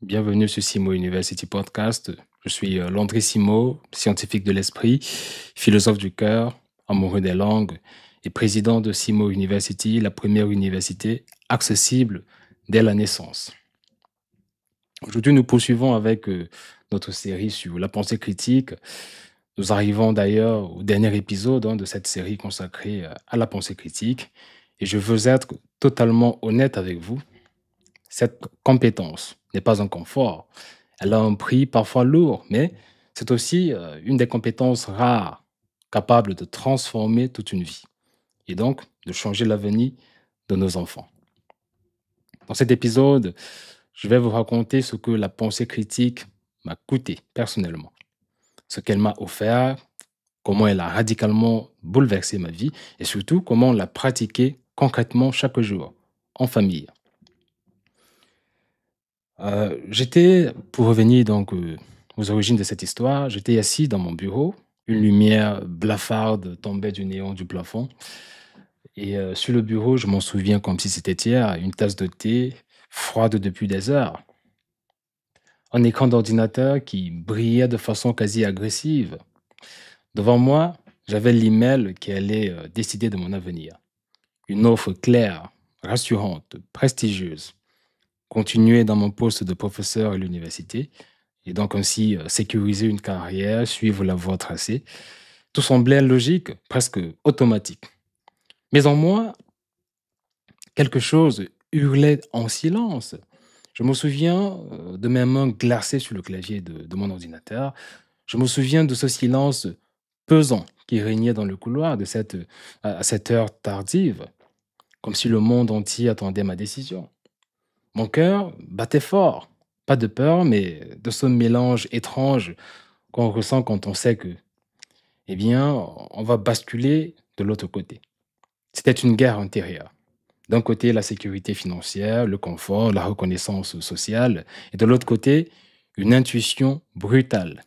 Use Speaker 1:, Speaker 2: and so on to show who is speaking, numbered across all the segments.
Speaker 1: Bienvenue sur Simo University Podcast. Je suis Landry Simo, scientifique de l'esprit, philosophe du cœur, amoureux des langues et président de Simo University, la première université accessible dès la naissance. Aujourd'hui, nous poursuivons avec notre série sur la pensée critique. Nous arrivons d'ailleurs au dernier épisode de cette série consacrée à la pensée critique et je veux être totalement honnête avec vous. Cette compétence n'est pas un confort. Elle a un prix parfois lourd, mais c'est aussi une des compétences rares capables de transformer toute une vie et donc de changer l'avenir de nos enfants. Dans cet épisode, je vais vous raconter ce que la pensée critique m'a coûté personnellement, ce qu'elle m'a offert, comment elle a radicalement bouleversé ma vie et surtout comment la pratiquer concrètement chaque jour en famille. Pour revenir aux origines de cette histoire, j'étais assis dans mon bureau. Une lumière blafarde tombait du néon du plafond. Et sur le bureau, je m'en souviens comme si c'était hier, une tasse de thé froide depuis des heures. Un écran d'ordinateur qui brillait de façon quasi agressive. Devant moi, j'avais l'email qui allait décider de mon avenir. Une offre claire, rassurante, prestigieuse. Continuer dans mon poste de professeur à l'université et donc ainsi sécuriser une carrière, suivre la voie tracée. Tout semblait logique, presque automatique. Mais en moi, quelque chose hurlait en silence. Je me souviens de mes mains glacées sur le clavier de mon ordinateur. Je me souviens de ce silence pesant qui régnait dans le couloir à cette heure tardive, comme si le monde entier attendait ma décision. Mon cœur battait fort, pas de peur, mais de ce mélange étrange qu'on ressent quand on sait que, eh bien, on va basculer de l'autre côté. C'était une guerre intérieure. D'un côté, la sécurité financière, le confort, la reconnaissance sociale, et de l'autre côté, une intuition brutale.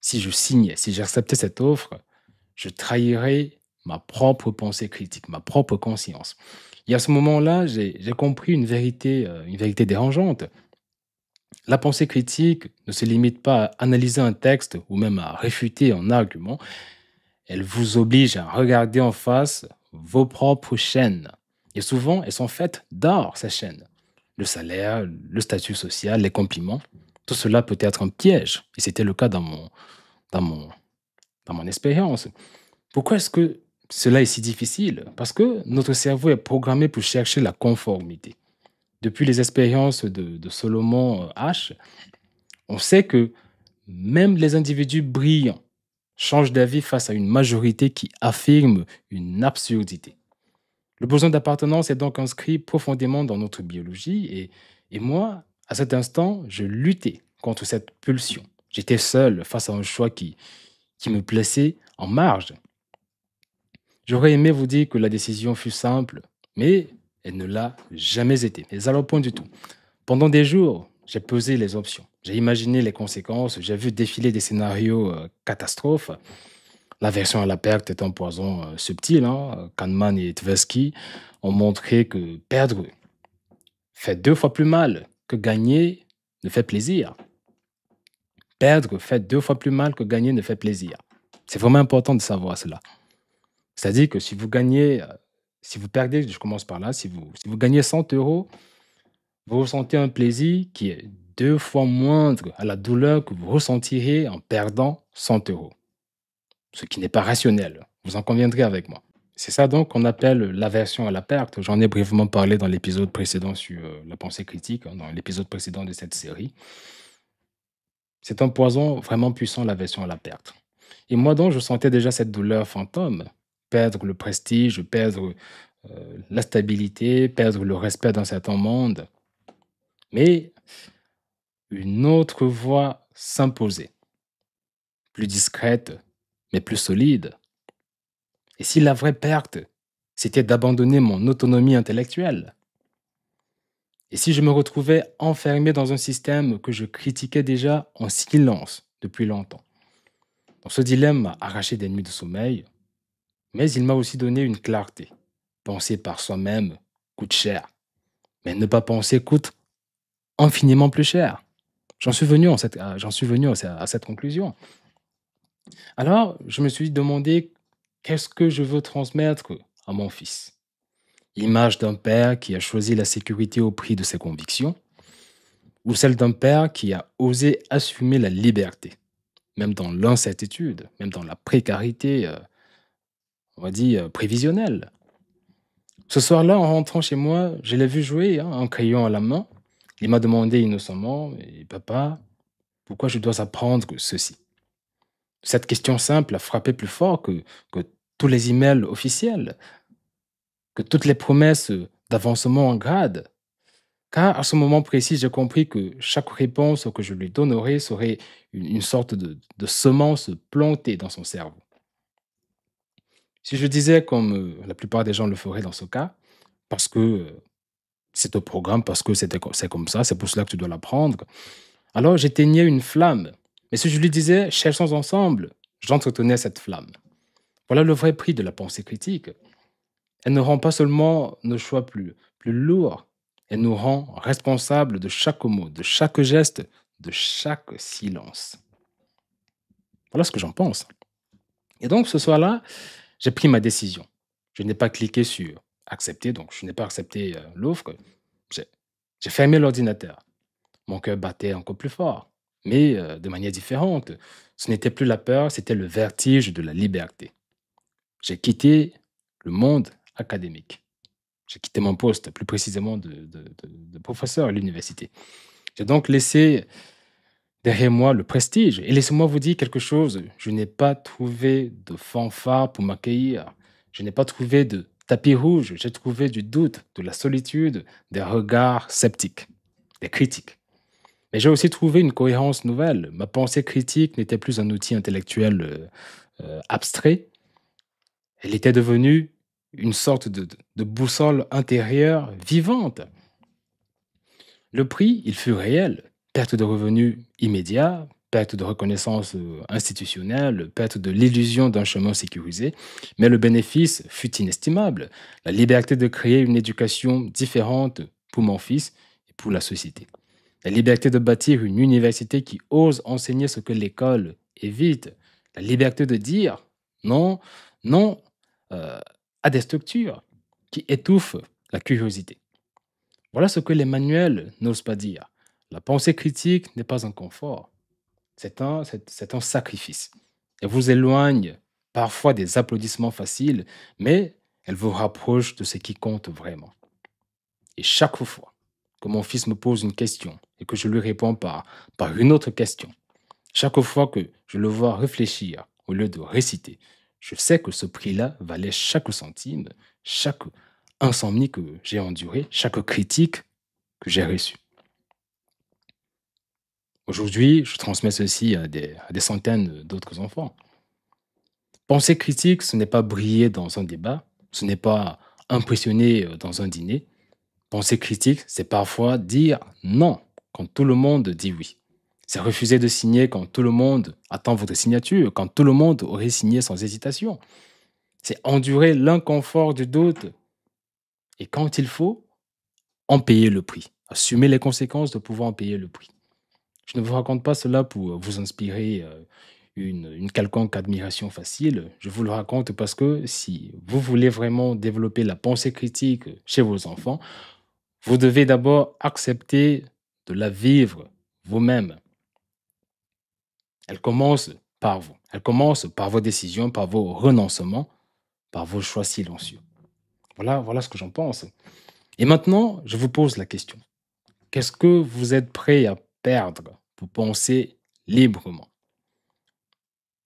Speaker 1: Si je signais, si j'acceptais cette offre, je trahirais ma propre pensée critique, ma propre conscience. Et à ce moment-là, j'ai compris une vérité dérangeante. La pensée critique ne se limite pas à analyser un texte ou même à réfuter un argument. Elle vous oblige à regarder en face vos propres chaînes. Et souvent, elles sont faites d'or, ces chaînes. Le salaire, le statut social, les compliments, tout cela peut être un piège. Et c'était le cas dans mon, dans mon expérience. Pourquoi est-ce que cela est si difficile? Parce que notre cerveau est programmé pour chercher la conformité. Depuis les expériences de Solomon H, on sait que même les individus brillants changent d'avis face à une majorité qui affirme une absurdité. Le besoin d'appartenance est donc inscrit profondément dans notre biologie et moi, à cet instant, je luttais contre cette pulsion. J'étais seul face à un choix qui me plaçait en marge. J'aurais aimé vous dire que la décision fut simple, mais elle ne l'a jamais été. Mais alors, point du tout. Pendant des jours, j'ai pesé les options. J'ai imaginé les conséquences. J'ai vu défiler des scénarios catastrophes. L'aversion à la perte est un poison subtil. Kahneman et Tversky ont montré que perdre fait 2 fois plus mal que gagner ne fait plaisir. Perdre fait 2 fois plus mal que gagner ne fait plaisir. C'est vraiment important de savoir cela. C'est-à-dire que si vous gagnez, si vous perdez, je commence par là, si vous gagnez 100 euros, vous ressentez un plaisir qui est 2 fois moindre à la douleur que vous ressentirez en perdant 100 euros. Ce qui n'est pas rationnel. Vous en conviendrez avec moi. C'est ça donc qu'on appelle l'aversion à la perte. J'en ai brièvement parlé dans l'épisode précédent sur la pensée critique, dans l'épisode précédent de cette série. C'est un poison vraiment puissant, l'aversion à la perte. Et moi donc, je sentais déjà cette douleur fantôme. Perdre le prestige, perdre la stabilité, perdre le respect dans certain monde. Mais une autre voie s'imposait, plus discrète, mais plus solide. Et si la vraie perte, c'était d'abandonner mon autonomie intellectuelle? Et si je me retrouvais enfermé dans un système que je critiquais déjà en silence depuis longtemps? Donc ce dilemme m'a arraché des nuits de sommeil, mais il m'a aussi donné une clarté. Penser par soi-même coûte cher, mais ne pas penser coûte infiniment plus cher. j'en suis venu à cette conclusion. Alors, je me suis demandé qu'est-ce que je veux transmettre à mon fils? L'image d'un père qui a choisi la sécurité au prix de ses convictions ou celle d'un père qui a osé assumer la liberté, même dans l'incertitude, même dans la précarité, on va dire, prévisionnelle. Ce soir-là, en rentrant chez moi, je l'ai vu jouer, hein, un crayon à la main. Il m'a demandé innocemment, «Et papa, pourquoi je dois apprendre ceci?» Cette question simple a frappé plus fort que tous les emails officiels, que toutes les promesses d'avancement en grade. Car à ce moment précis, j'ai compris que chaque réponse que je lui donnerais serait une sorte de semence plantée dans son cerveau. Si je disais, comme la plupart des gens le feraient dans ce cas, parce que c'est au programme, parce que c'est comme ça, c'est pour cela que tu dois l'apprendre, alors j'éteignais une flamme. Mais si je lui disais, cherchons ensemble, j'entretenais cette flamme. Voilà le vrai prix de la pensée critique. Elle ne rend pas seulement nos choix plus lourds, elle nous rend responsables de chaque mot, de chaque geste, de chaque silence. Voilà ce que j'en pense. Et donc ce soir-là, j'ai pris ma décision. Je n'ai pas cliqué sur accepter, donc je n'ai pas accepté l'offre. J'ai j'ai fermé l'ordinateur. Mon cœur battait encore plus fort, mais de manière différente. Ce n'était plus la peur, c'était le vertige de la liberté. J'ai quitté le monde académique. J'ai quitté mon poste, plus précisément de professeur à l'université. J'ai donc laissé derrière moi le prestige. Et laissez-moi vous dire quelque chose, je n'ai pas trouvé de fanfare pour m'accueillir. Je n'ai pas trouvé de tapis rouge, j'ai trouvé du doute, de la solitude, des regards sceptiques, des critiques. Mais j'ai aussi trouvé une cohérence nouvelle. Ma pensée critique n'était plus un outil intellectuel abstrait, elle était devenue une sorte de boussole intérieure vivante. Le prix, il fut réel. Perte de revenus immédiats, perte de reconnaissance institutionnelle, perte de l'illusion d'un chemin sécurisé, mais le bénéfice fut inestimable. La liberté de créer une éducation différente pour mon fils et pour la société. La liberté de bâtir une université qui ose enseigner ce que l'école évite. La liberté de dire non, non à des structures qui étouffent la curiosité. Voilà ce que les manuels n'osent pas dire. La pensée critique n'est pas un confort, c'est un sacrifice. Elle vous éloigne parfois des applaudissements faciles, mais elle vous rapproche de ce qui compte vraiment. Et chaque fois que mon fils me pose une question et que je lui réponds par une autre question, chaque fois que je le vois réfléchir au lieu de réciter, je sais que ce prix-là valait chaque centime, chaque insomnie que j'ai endurée, chaque critique que j'ai reçue. Aujourd'hui, je transmets ceci à des centaines d'autres enfants. Penser critique, ce n'est pas briller dans un débat, ce n'est pas impressionner dans un dîner. Penser critique, c'est parfois dire non quand tout le monde dit oui. C'est refuser de signer quand tout le monde attend votre signature, quand tout le monde aurait signé sans hésitation. C'est endurer l'inconfort du doute et quand il faut, en payer le prix. Assumer les conséquences de pouvoir en payer le prix. Je ne vous raconte pas cela pour vous inspirer une quelconque admiration facile. Je vous le raconte parce que si vous voulez vraiment développer la pensée critique chez vos enfants, vous devez d'abord accepter de la vivre vous-même. Elle commence par vous. Elle commence par vos décisions, par vos renoncements, par vos choix silencieux. Voilà ce que j'en pense. Et maintenant, je vous pose la question. Qu'est-ce que vous êtes prêt à perdre pour penser librement?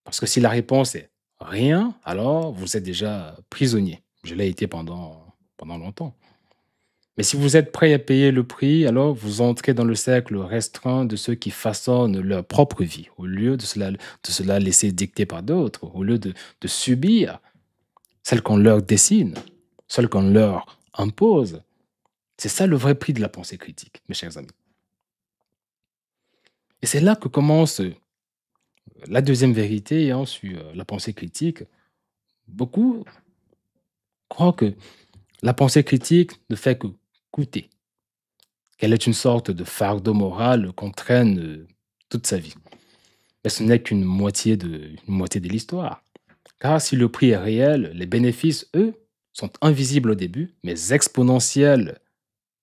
Speaker 1: Parce que si la réponse est rien, alors vous êtes déjà prisonnier. Je l'ai été pendant longtemps. Mais si vous êtes prêt à payer le prix, alors vous entrez dans le cercle restreint de ceux qui façonnent leur propre vie, au lieu de se la laisser dicter par d'autres, au lieu de subir celle qu'on leur dessine, celle qu'on leur impose. C'est ça le vrai prix de la pensée critique, mes chers amis. Et c'est là que commence la deuxième vérité hein, sur la pensée critique. Beaucoup croient que la pensée critique ne fait que coûter, qu'elle est une sorte de fardeau moral qu'on traîne toute sa vie. Mais ce n'est une moitié de l'histoire. Car si le prix est réel, les bénéfices, eux, sont invisibles au début, mais exponentiels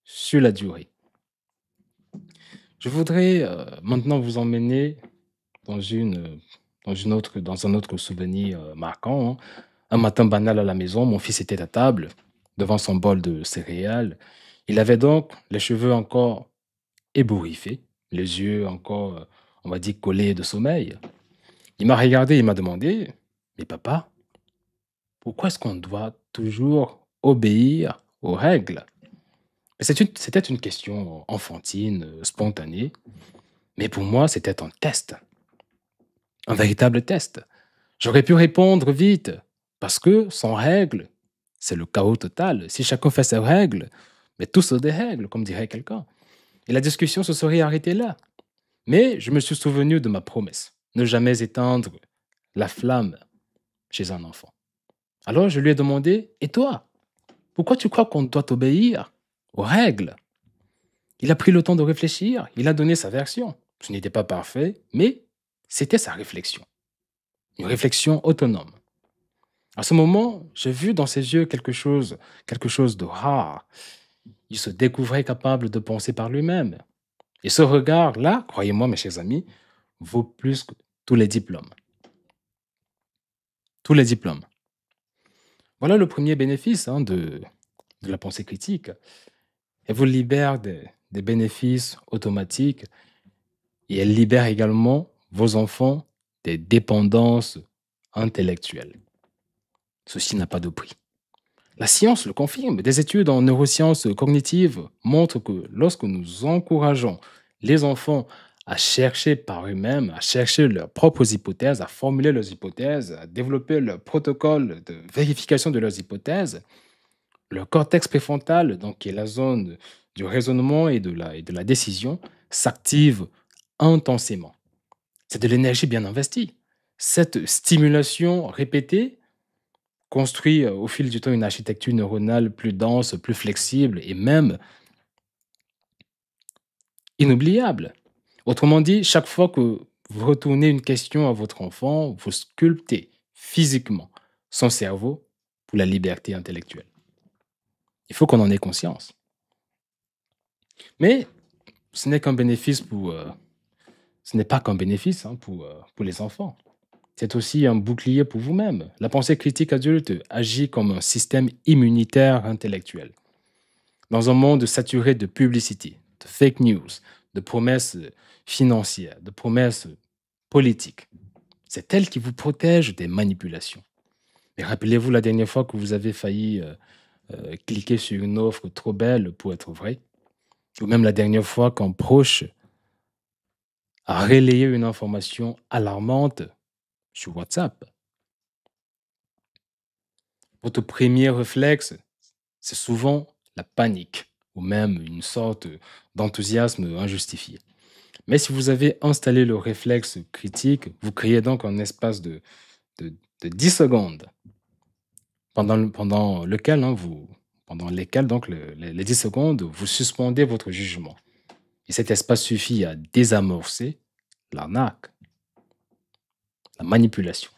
Speaker 1: sur la durée. Je voudrais maintenant vous emmener dans, dans un autre souvenir marquant, hein. Un matin banal à la maison, mon fils était à table, devant son bol de céréales. Il avait donc les cheveux encore ébouriffés, les yeux encore, on va dire, collés de sommeil. Il m'a regardé et m'a demandé, mais papa, pourquoi est-ce qu'on doit toujours obéir aux règles? C'était une question enfantine, spontanée, mais pour moi, c'était un test, un véritable test. J'aurais pu répondre vite, parce que sans règles, c'est le chaos total. Si chacun fait ses règles, mais tout se dérègle, comme dirait quelqu'un. Et la discussion se serait arrêtée là. Mais je me suis souvenu de ma promesse, ne jamais éteindre la flamme chez un enfant. Alors je lui ai demandé, et toi, pourquoi tu crois qu'on doit obéir aux règles? Il a pris le temps de réfléchir, il a donné sa version. Ce n'était pas parfait, mais c'était sa réflexion. Une réflexion autonome. À ce moment, j'ai vu dans ses yeux quelque chose de rare. Il se découvrait capable de penser par lui-même. Et ce regard-là, croyez-moi, mes chers amis, vaut plus que tous les diplômes. Tous les diplômes. Voilà le premier bénéfice de la pensée critique. Elle vous libère des bénéfices automatiques et elle libère également vos enfants des dépendances intellectuelles. Ceci n'a pas de prix. La science le confirme. Des études en neurosciences cognitives montrent que lorsque nous encourageons les enfants à chercher par eux-mêmes, à chercher leurs propres hypothèses, à formuler leurs hypothèses, à développer leur protocole de vérification de leurs hypothèses, le cortex préfrontal, donc qui est la zone du raisonnement et de la décision, s'active intensément. C'est de l'énergie bien investie. Cette stimulation répétée construit au fil du temps une architecture neuronale plus dense, plus flexible et même inoubliable. Autrement dit, chaque fois que vous retournez une question à votre enfant, vous sculptez physiquement son cerveau pour la liberté intellectuelle. Il faut qu'on en ait conscience. Mais ce n'est qu'un bénéfice ce n'est pas qu'un bénéfice pour les enfants. C'est aussi un bouclier pour vous-même. La pensée critique adulte agit comme un système immunitaire intellectuel. Dans un monde saturé de publicité, de fake news, de promesses financières, de promesses politiques, c'est elle qui vous protège des manipulations. Et rappelez-vous la dernière fois que vous avez failli cliquer sur une offre trop belle pour être vraie, ou même la dernière fois qu'un proche a relayé une information alarmante sur WhatsApp. Votre premier réflexe, c'est souvent la panique ou même une sorte d'enthousiasme injustifié. Mais si vous avez installé le réflexe critique, vous créez donc un espace de 10 secondes pendant lequel, pendant lesquelles donc les 10 secondes, vous suspendez votre jugement. Et cet espace suffit à désamorcer l'arnaque, la manipulation.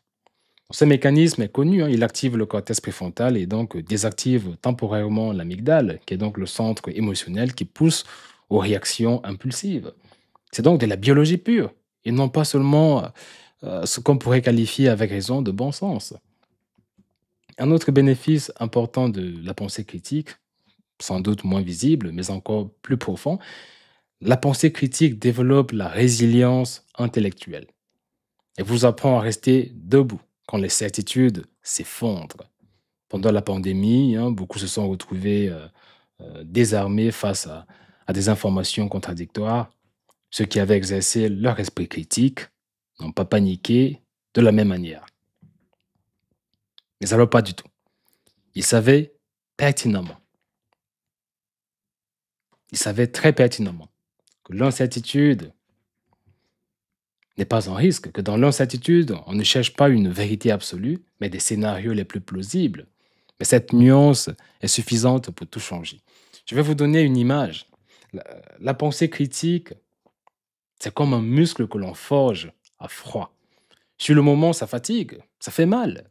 Speaker 1: Ce mécanisme est connu, il active le cortex préfrontal et donc désactive temporairement l'amygdale, qui est donc le centre émotionnel qui pousse aux réactions impulsives. C'est donc de la biologie pure, et non pas seulement ce qu'on pourrait qualifier avec raison de bon sens. Un autre bénéfice important de la pensée critique, sans doute moins visible, mais encore plus profond, la pensée critique développe la résilience intellectuelle et vous apprend à rester debout quand les certitudes s'effondrent. Pendant la pandémie, beaucoup se sont retrouvés désarmés face à des informations contradictoires. Ceux qui avaient exercé leur esprit critique n'ont pas paniqué de la même manière. Mais alors pas du tout. Ils savaient pertinemment, ils savaient très pertinemment que l'incertitude n'est pas un risque, que dans l'incertitude, on ne cherche pas une vérité absolue, mais des scénarios les plus plausibles. Mais cette nuance est suffisante pour tout changer. Je vais vous donner une image. La, la pensée critique, c'est comme un muscle que l'on forge à froid. Sur le moment, ça fatigue, ça fait mal.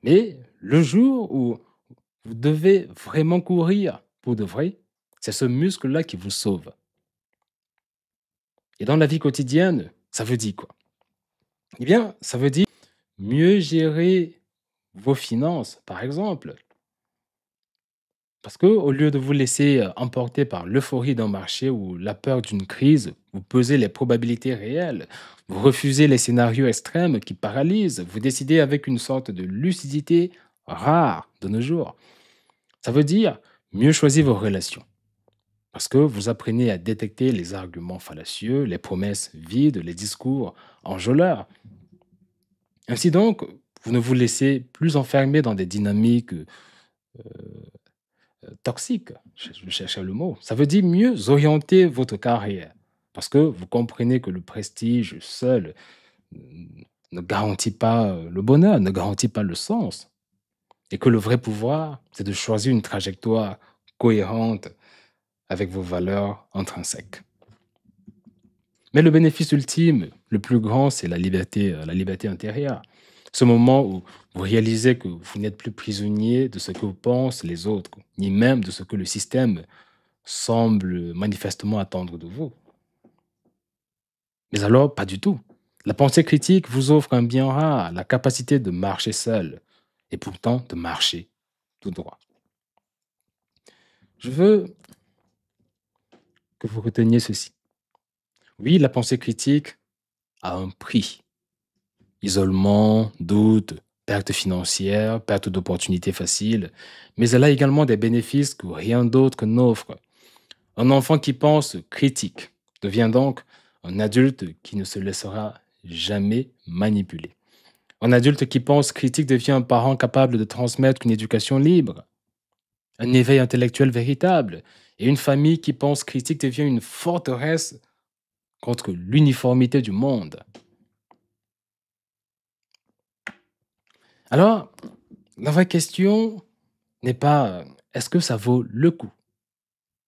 Speaker 1: Mais le jour où vous devez vraiment courir pour de vrai, c'est ce muscle-là qui vous sauve. Et dans la vie quotidienne, ça veut dire quoi? Eh bien, ça veut dire mieux gérer vos finances, par exemple. Parce que au lieu de vous laisser emporter par l'euphorie d'un marché ou la peur d'une crise, vous pesez les probabilités réelles, vous refusez les scénarios extrêmes qui paralysent, vous décidez avec une sorte de lucidité rare de nos jours. Ça veut dire mieux choisir vos relations. Parce que vous apprenez à détecter les arguments fallacieux, les promesses vides, les discours enjôleurs. Ainsi donc, vous ne vous laissez plus enfermer dans des dynamiques toxiques. Je cherchais le mot. Ça veut dire mieux orienter votre carrière. Parce que vous comprenez que le prestige seul ne garantit pas le bonheur, ne garantit pas le sens. Et que le vrai pouvoir, c'est de choisir une trajectoire cohérente avec vos valeurs intrinsèques. Mais le bénéfice ultime, le plus grand, c'est la liberté intérieure. Ce moment où vous réalisez que vous n'êtes plus prisonnier de ce que pensent les autres, ni même de ce que le système semble manifestement attendre de vous. Mais alors, pas du tout. La pensée critique vous offre un bien rare, la capacité de marcher seul, et pourtant de marcher tout droit. Je veux que vous reteniez ceci. Oui, la pensée critique a un prix. Isolement, doute, perte financière, perte d'opportunités faciles, mais elle a également des bénéfices que rien d'autre n'offre. Un enfant qui pense critique devient donc un adulte qui ne se laissera jamais manipuler. Un adulte qui pense critique devient un parent capable de transmettre une éducation libre, un éveil intellectuel véritable, et une famille qui pense critique devient une forteresse contre l'uniformité du monde. Alors, la vraie question n'est pas est-ce que ça vaut le coup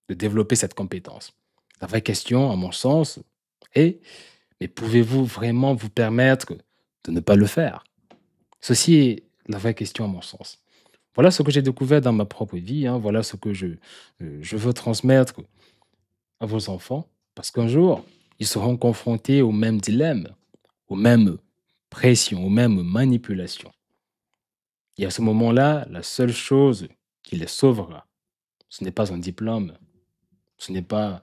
Speaker 1: de développer cette compétence. La vraie question, à mon sens, est mais pouvez-vous vraiment vous permettre de ne pas le faire? Ceci est la vraie question, à mon sens. Voilà ce que j'ai découvert dans ma propre vie, hein, voilà ce que je veux transmettre à vos enfants, parce qu'un jour, ils seront confrontés aux mêmes dilemmes, aux mêmes pressions, aux mêmes manipulations. Et à ce moment-là, la seule chose qui les sauvera, ce n'est pas un diplôme, ce n'est pas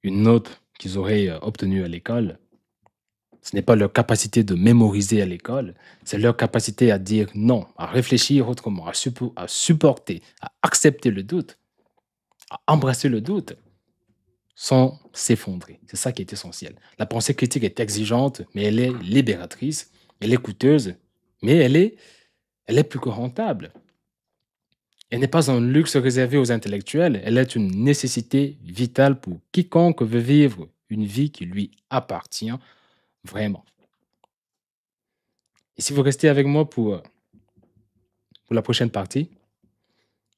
Speaker 1: une note qu'ils auraient obtenue à l'école, ce n'est pas leur capacité de mémoriser à l'école, c'est leur capacité à dire non, à réfléchir autrement, à supporter, à accepter le doute, à embrasser le doute sans s'effondrer. C'est ça qui est essentiel. La pensée critique est exigeante, mais elle est libératrice, elle est coûteuse, mais elle est plus que rentable. Elle n'est pas un luxe réservé aux intellectuels, elle est une nécessité vitale pour quiconque veut vivre une vie qui lui appartient vraiment. Et si vous restez avec moi pour la prochaine partie,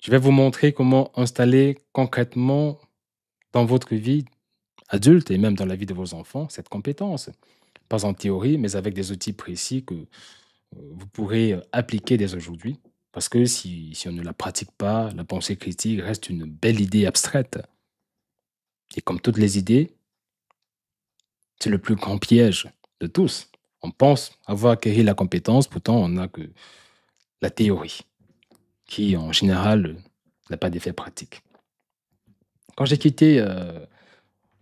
Speaker 1: je vais vous montrer comment installer concrètement dans votre vie adulte et même dans la vie de vos enfants cette compétence. Pas en théorie, mais avec des outils précis que vous pourrez appliquer dès aujourd'hui. Parce que si on ne la pratique pas, la pensée critique reste une belle idée abstraite. Et comme toutes les idées, c'est le plus grand piège de tous. On pense avoir acquis la compétence, pourtant on n'a que la théorie, qui en général n'a pas d'effet pratique. Quand j'ai quitté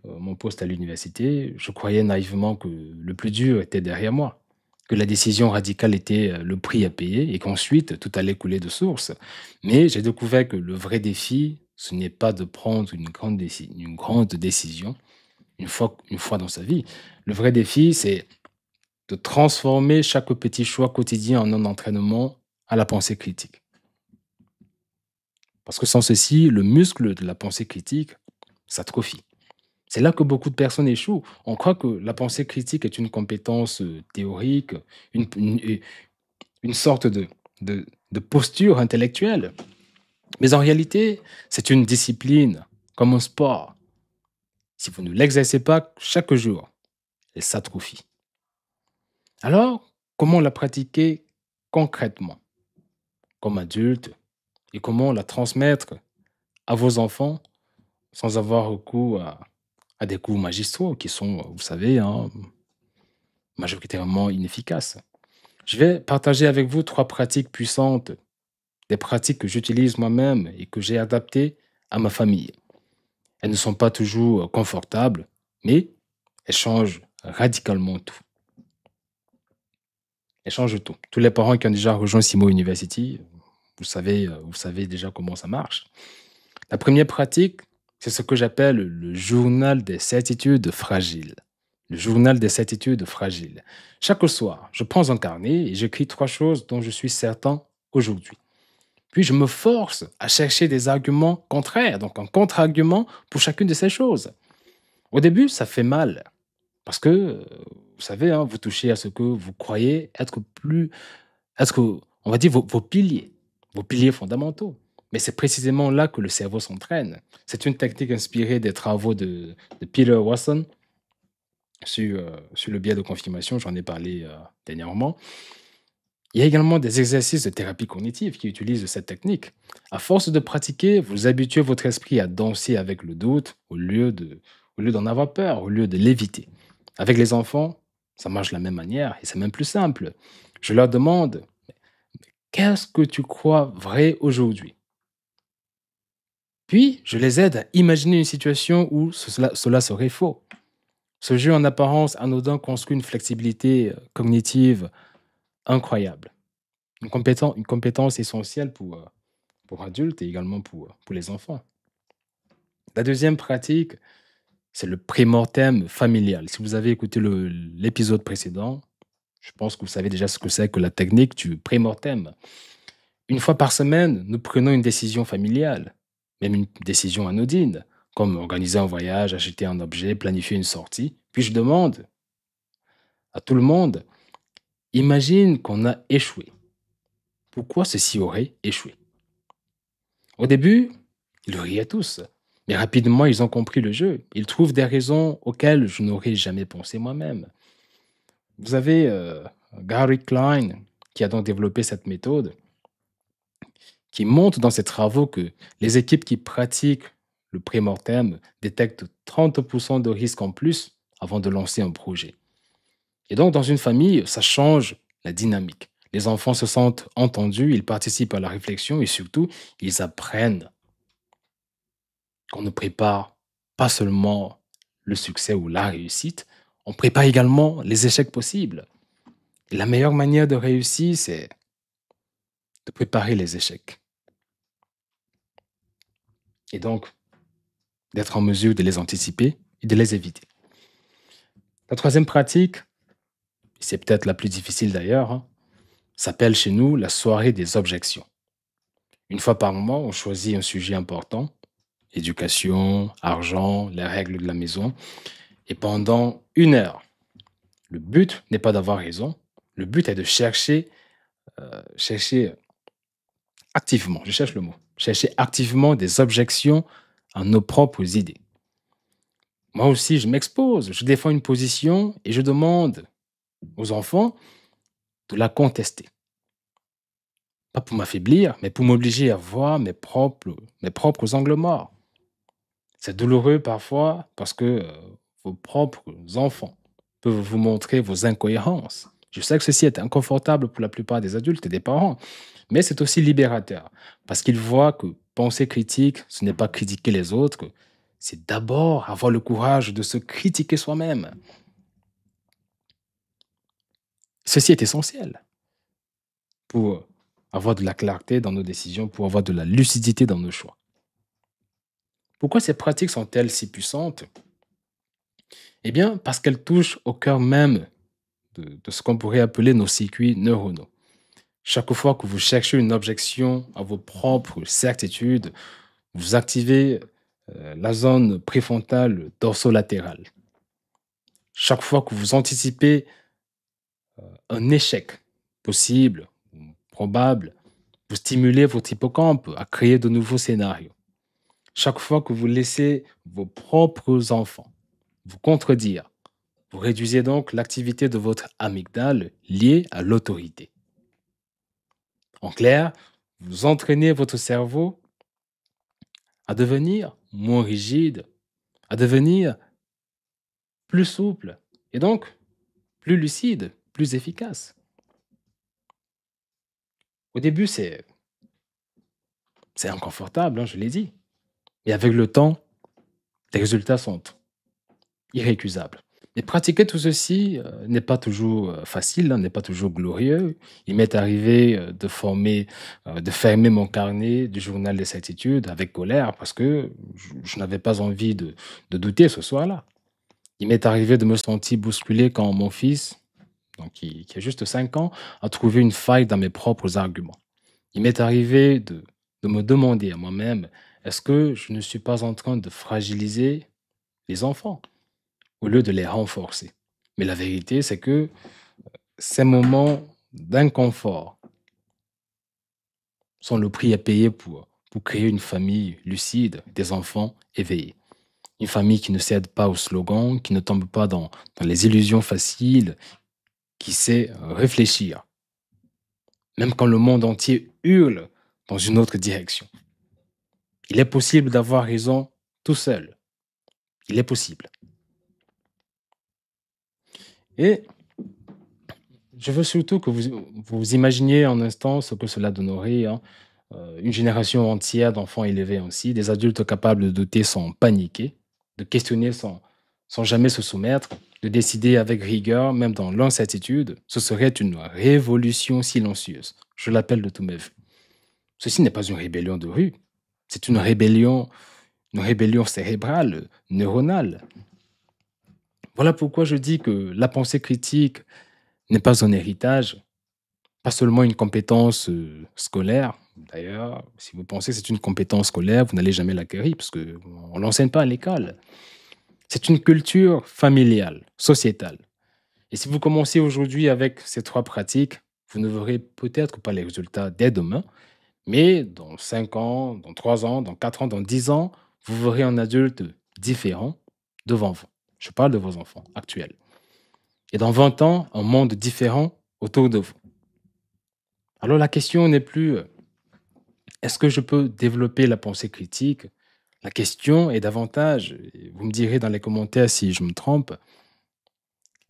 Speaker 1: mon poste à l'université, je croyais naïvement que le plus dur était derrière moi, que la décision radicale était le prix à payer et qu'ensuite tout allait couler de source. Mais j'ai découvert que le vrai défi, ce n'est pas de prendre une grande décision une fois dans sa vie. Le vrai défi, c'est de transformer chaque petit choix quotidien en un entraînement à la pensée critique. Parce que sans ceci, le muscle de la pensée critique s'atrophie. C'est là que beaucoup de personnes échouent. On croit que la pensée critique est une compétence théorique, une, une- une sorte de posture intellectuelle. Mais en réalité, c'est une discipline, comme un sport. Si vous ne l'exercez pas chaque jour, elle s'atrophie. Alors, comment la pratiquer concrètement comme adulte et comment la transmettre à vos enfants sans avoir recours à des cours magistraux qui sont, vous savez, hein, majoritairement inefficaces. Je vais partager avec vous trois pratiques puissantes, des pratiques que j'utilise moi-même et que j'ai adaptées à ma famille. Elles ne sont pas toujours confortables, mais elles changent radicalement tout. Elles changent tout. Tous les parents qui ont déjà rejoint Simo University, vous savez déjà comment ça marche. La première pratique, c'est ce que j'appelle le journal des certitudes fragiles. Le journal des certitudes fragiles. Chaque soir, je prends un carnet et j'écris trois choses dont je suis certain aujourd'hui. Puis je me force à chercher des arguments contraires, donc un contre-argument pour chacune de ces choses. Au début, ça fait mal parce que, vous savez, hein, vous touchez à ce que vous croyez être, on va dire, vos piliers fondamentaux. Mais c'est précisément là que le cerveau s'entraîne. C'est une technique inspirée des travaux de Peter Watson sur le biais de confirmation, j'en ai parlé dernièrement. Il y a également des exercices de thérapie cognitive qui utilisent cette technique. À force de pratiquer, vous habituez votre esprit à danser avec le doute au lieu d'en avoir peur, au lieu de l'éviter. Avec les enfants, ça marche de la même manière et c'est même plus simple. Je leur demande, qu'est-ce que tu crois vrai aujourd'hui? Puis, je les aide à imaginer une situation où cela serait faux. Ce jeu en apparence anodin construit une flexibilité cognitive incroyable. Une compétence essentielle pour adultes et également pour les enfants. La deuxième pratique, c'est le prémortem familial. Si vous avez écouté l'épisode précédent, je pense que vous savez déjà ce que c'est que la technique du prémortem. Une fois par semaine, nous prenons une décision familiale, même une décision anodine, comme organiser un voyage, acheter un objet, planifier une sortie. Puis je demande à tout le monde, imagine qu'on a échoué. Pourquoi ceci aurait échoué? Au début, ils riaient tous, mais rapidement ils ont compris le jeu. Ils trouvent des raisons auxquelles je n'aurais jamais pensé moi-même. Vous avez Gary Klein qui a donc développé cette méthode, qui montre dans ses travaux que les équipes qui pratiquent le pré-mortem détectent 30% de risques en plus avant de lancer un projet. Et donc, dans une famille, ça change la dynamique. Les enfants se sentent entendus, ils participent à la réflexion et surtout, ils apprennent qu'on ne prépare pas seulement le succès ou la réussite, on prépare également les échecs possibles. Et la meilleure manière de réussir, c'est de préparer les échecs. Et donc, d'être en mesure de les anticiper et de les éviter. La troisième pratique, c'est peut-être la plus difficile d'ailleurs, hein, s'appelle chez nous la soirée des objections. Une fois par mois, on choisit un sujet important, éducation, argent, les règles de la maison, et pendant 1 heure, le but n'est pas d'avoir raison, le but est de chercher activement, je cherche le mot, chercher activement des objections à nos propres idées. Moi aussi, je m'expose, je défends une position et je demande aux enfants de la contester. Pas pour m'affaiblir, mais pour m'obliger à voir mes propres angles morts. C'est douloureux parfois parce que vos propres enfants peuvent vous montrer vos incohérences. Je sais que ceci est inconfortable pour la plupart des adultes et des parents, mais c'est aussi libérateur parce qu'ils voient que penser critique, ce n'est pas critiquer les autres, c'est d'abord avoir le courage de se critiquer soi-même. Ceci est essentiel pour avoir de la clarté dans nos décisions, pour avoir de la lucidité dans nos choix. Pourquoi ces pratiques sont-elles si puissantes? Eh bien, parce qu'elles touchent au cœur même de ce qu'on pourrait appeler nos circuits neuronaux. Chaque fois que vous cherchez une objection à vos propres certitudes, vous activez la zone préfrontale dorsolatérale. Chaque fois que vous anticipez un échec possible ou probable, vous stimulez votre hippocampe à créer de nouveaux scénarios. Chaque fois que vous laissez vos propres enfants vous contredire, vous réduisez donc l'activité de votre amygdale liée à l'autorité. En clair, vous entraînez votre cerveau à devenir moins rigide, à devenir plus souple et donc plus lucide, plus efficace. Au début, c'est inconfortable, hein, je l'ai dit. Et avec le temps, les résultats sont irrécusables. Mais pratiquer tout ceci n'est pas toujours facile, hein, n'est pas toujours glorieux. Il m'est arrivé de fermer mon carnet du journal des certitudes avec colère parce que je n'avais pas envie de douter ce soir-là. Il m'est arrivé de me sentir bousculé quand mon fils, donc qui a juste 5 ans, a trouvé une faille dans mes propres arguments. Il m'est arrivé de me demander à moi-même, est-ce que je ne suis pas en train de fragiliser les enfants au lieu de les renforcer? Mais la vérité, c'est que ces moments d'inconfort sont le prix à payer pour créer une famille lucide, des enfants éveillés. Une famille qui ne cède pas aux slogans, qui ne tombe pas dans les illusions faciles, qui sait réfléchir, même quand le monde entier hurle dans une autre direction. Il est possible d'avoir raison tout seul. Il est possible. Et je veux surtout que vous imaginiez un instant ce que cela donnerait, hein. Une génération entière d'enfants élevés ainsi, des adultes capables de douter sans paniquer, de questionner sans jamais se soumettre, de décider avec rigueur, même dans l'incertitude. Ce serait une révolution silencieuse. Je l'appelle de tous mes vœux. Ceci n'est pas une rébellion de rue, c'est une rébellion cérébrale, neuronale. Voilà pourquoi je dis que la pensée critique n'est pas un héritage, pas seulement une compétence scolaire. D'ailleurs, si vous pensez que c'est une compétence scolaire, vous n'allez jamais l'acquérir parce qu'on ne l'enseigne pas à l'école. C'est une culture familiale, sociétale. Et si vous commencez aujourd'hui avec ces 3 pratiques, vous ne verrez peut-être pas les résultats dès demain, mais dans 5 ans, dans 3 ans, dans 4 ans, dans 10 ans, vous verrez un adulte différent devant vous. Je parle de vos enfants actuels. Et dans 20 ans, un monde différent autour de vous. Alors la question n'est plus est-ce que je peux développer la pensée critique? La question est davantage, et vous me direz dans les commentaires si je me trompe,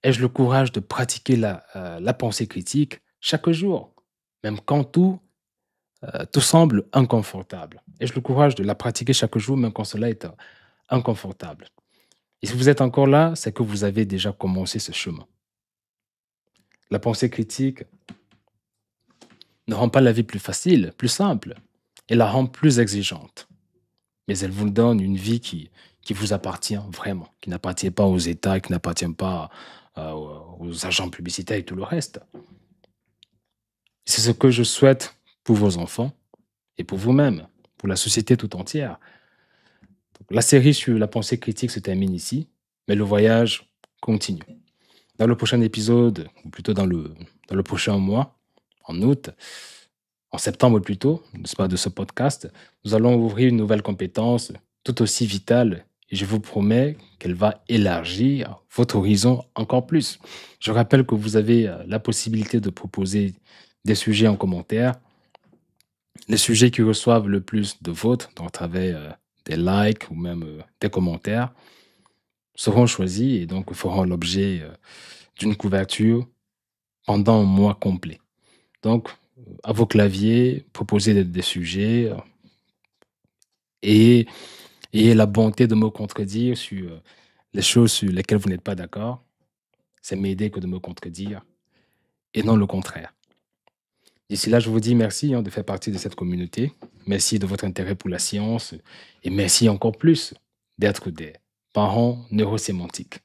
Speaker 1: ai-je le courage de pratiquer la pensée critique chaque jour, même quand tout semble inconfortable? Ai-je le courage de la pratiquer chaque jour, même quand cela est inconfortable? Et si vous êtes encore là, c'est que vous avez déjà commencé ce chemin. La pensée critique ne rend pas la vie plus facile, plus simple, elle la rend plus exigeante. Mais elle vous donne une vie qui vous appartient vraiment, qui n'appartient pas aux États, qui n'appartient pas aux agents publicitaires et tout le reste. C'est ce que je souhaite pour vos enfants et pour vous-même, pour la société tout entière. Donc, la série sur la pensée critique se termine ici, mais le voyage continue. Dans le prochain épisode, ou plutôt dans le prochain mois, en août, en septembre plutôt, n'est-ce pas, de ce podcast, nous allons ouvrir une nouvelle compétence tout aussi vitale et je vous promets qu'elle va élargir votre horizon encore plus. Je rappelle que vous avez la possibilité de proposer des sujets en commentaire, les sujets qui reçoivent le plus de votes, donc à travers des likes ou même des commentaires, seront choisis et donc feront l'objet d'une couverture pendant un mois complet. Donc, à vos claviers, proposez des sujets et ayez la bonté de me contredire sur les choses sur lesquelles vous n'êtes pas d'accord. C'est m'aider que de me contredire et non le contraire. D'ici là, je vous dis merci de faire partie de cette communauté. Merci de votre intérêt pour la science et merci encore plus d'être des parents neurosémantiques.